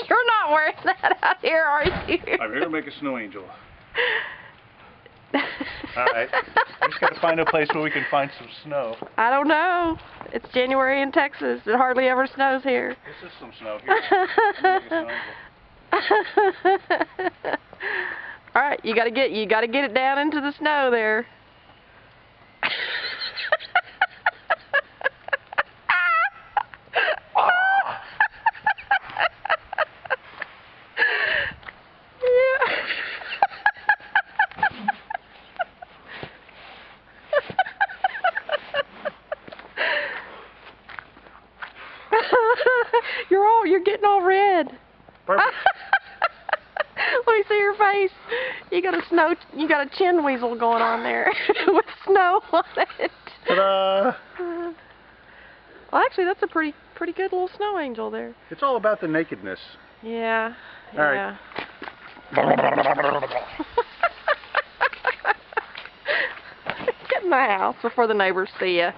You're not wearing that out here, are you? I'm here to make a snow angel. Alright. We just gotta find a place where we can find some snow. I don't know. It's January in Texas. It hardly ever snows here. This is some snow here. I'm gonna make a snow angel. Alright, you gotta get it down into the snow there. You're getting all red. Perfect. Let me see your face. You got a chin weasel going on there with snow on it. Ta-da! Well, actually, that's a pretty good little snow angel there. It's all about the nakedness. Yeah. All right. Get in the house before the neighbors see you.